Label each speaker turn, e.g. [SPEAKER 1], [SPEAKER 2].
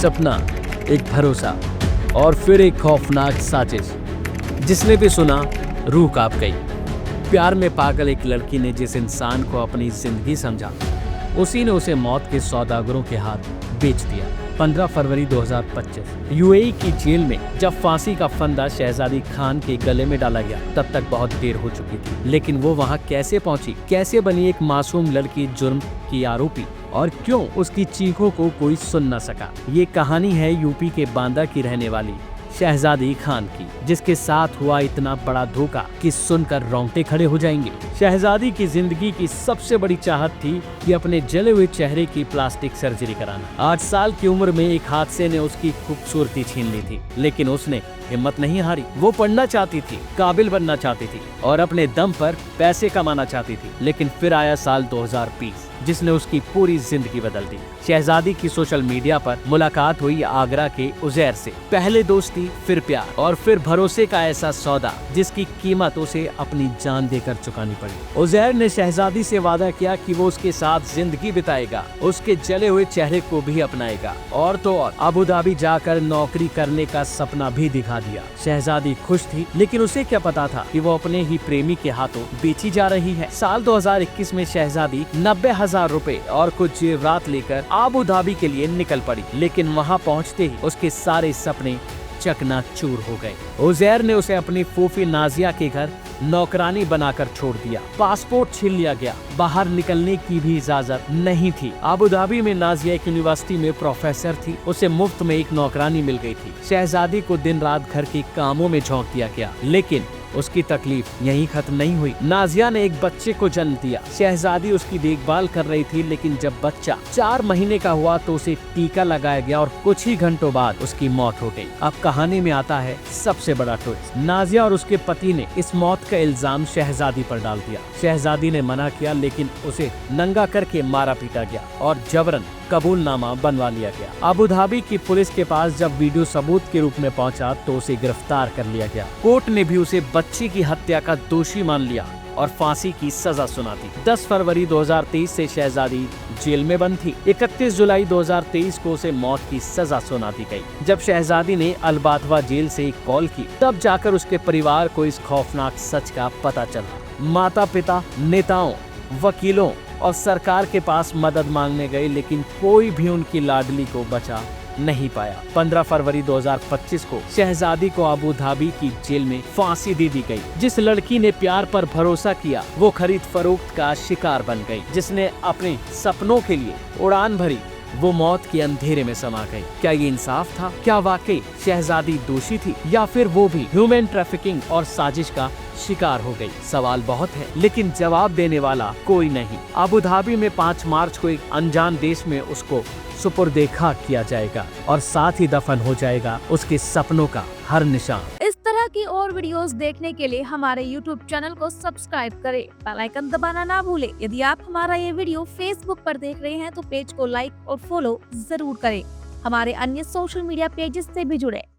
[SPEAKER 1] सपना, एक भरोसा और फिर एक खौफनाक साजिश। जिसने भी सुना रूह कांप गई। प्यार में पागल एक लड़की ने जिस इंसान को अपनी जिंदगी समझा, उसी ने उसे मौत के सौदागरों के हाथ बेच दिया। 15 फरवरी 2025 यूएई की जेल में जब फांसी का फंदा शहजादी खान के गले में डाला गया, तब तक बहुत देर हो चुकी थी। लेकिन वो वहाँ कैसे पहुंची, कैसे बनी एक मासूम लड़की जुर्म की आरोपी, और क्यों उसकी चीखों को कोई सुन न सका। ये कहानी है यूपी के बांदा की रहने वाली शहजादी खान की, जिसके साथ हुआ इतना बड़ा धोखा कि सुनकर रोंगटे खड़े हो जाएंगे। शहजादी की जिंदगी की सबसे बड़ी चाहत थी कि अपने जले हुए चेहरे की प्लास्टिक सर्जरी कराना। 8 साल की उम्र में एक हादसे ने उसकी खूबसूरती छीन ली थी, लेकिन उसने हिम्मत नहीं हारी। वो पढ़ना चाहती थी, काबिल बनना चाहती थी और अपने दम पर पैसे कमाना चाहती थी। लेकिन फिर आया साल 2020, जिसने उसकी पूरी जिंदगी बदल दी। शहजादी की सोशल मीडिया पर मुलाकात हुई आगरा के उजैर से। पहले दोस्ती, फिर प्यार और फिर भरोसे का ऐसा सौदा जिसकी कीमत उसे अपनी जान देकर चुकानी पड़ी। उजैर ने शहजादी से वादा किया कि वो उसके साथ जिंदगी बिताएगा, उसके जले हुए चेहरे को भी अपनाएगा और तो और अबू धाबी जाकर नौकरी करने का सपना भी दिखा दिया। शहजादी खुश थी, लेकिन उसे क्या पता था कि वो अपने ही प्रेमी के हाथों बेची जा रही है। साल 2021 में शहजादी 90,000 रुपए और कुछ जेवरात लेकर अबू धाबी के लिए निकल पड़ी। लेकिन वहां पहुंचते ही उसके सारे सपने चकनाचूर हो गए। उजैर ने उसे अपनी फूफी नाजिया के घर नौकरानी बनाकर छोड़ दिया। पासपोर्ट छीन लिया गया, बाहर निकलने की भी इजाजत नहीं थी। अबू धाबी में नाजिया एक यूनिवर्सिटी में प्रोफेसर थी, उसे मुफ्त में एक नौकरानी मिल गई थी। शहजादी को दिन रात घर के कामों में झोंक दिया गया, लेकिन उसकी तकलीफ यहीं खत्म नहीं हुई। नाजिया ने एक बच्चे को जन्म दिया। शहजादी उसकी देखभाल कर रही थी, लेकिन जब बच्चा 4 महीने का हुआ तो उसे टीका लगाया गया और कुछ ही घंटों बाद उसकी मौत हो गई। अब कहानी में आता है सबसे बड़ा ट्विस्ट। नाजिया और उसके पति ने इस मौत का इल्जाम शहजादी पर डाल दिया। शहजादी ने मना किया, लेकिन उसे नंगा करके मारा पीटा गया और जबरन कबूलनामा बनवा लिया गया। अबू धाबी की पुलिस के पास जब वीडियो सबूत के रूप में पहुंचा तो उसे गिरफ्तार कर लिया गया। कोर्ट ने भी उसे बच्ची की हत्या का दोषी मान लिया और फांसी की सजा सुना दी। 10 फरवरी 2023 से शहजादी जेल में बंद थी। 31 जुलाई 2023 को उसे मौत की सजा सुना दी गई। जब शहजादी ने अलबातवा जेल से एक कॉल की, तब जाकर उसके परिवार को इस खौफनाक सच का पता चला। माता पिता, नेताओं, वकीलों और सरकार के पास मदद मांगने गए, लेकिन कोई भी उनकी लाडली को बचा नहीं पाया। 15 फरवरी 2025 को शहजादी को अबू धाबी की जेल में फांसी दे दी गई। जिस लड़की ने प्यार पर भरोसा किया, वो खरीद फरोख्त का शिकार बन गई। जिसने अपने सपनों के लिए उड़ान भरी, वो मौत के अंधेरे में समा गई। क्या ये इंसाफ था? क्या वाकई शहजादी दोषी थी, या फिर वो भी ह्यूमन ट्रैफिकिंग और साजिश का शिकार हो गई? सवाल बहुत है, लेकिन जवाब देने वाला कोई नहीं। अबू धाबी में 5 मार्च को एक अनजान देश में उसको सुपुर्द-ए-खाक किया जाएगा और साथ ही दफन हो जाएगा उसके सपनों का हर निशान।
[SPEAKER 2] इस तरह की और वीडियोस देखने के लिए हमारे YouTube चैनल को सब्सक्राइब करें, बेल आइकन दबाना ना भूलें। यदि आप हमारा ये वीडियो Facebook पर देख रहे हैं तो पेज को लाइक और फॉलो जरूर करें। हमारे अन्य सोशल मीडिया पेजेस से भी जुड़े।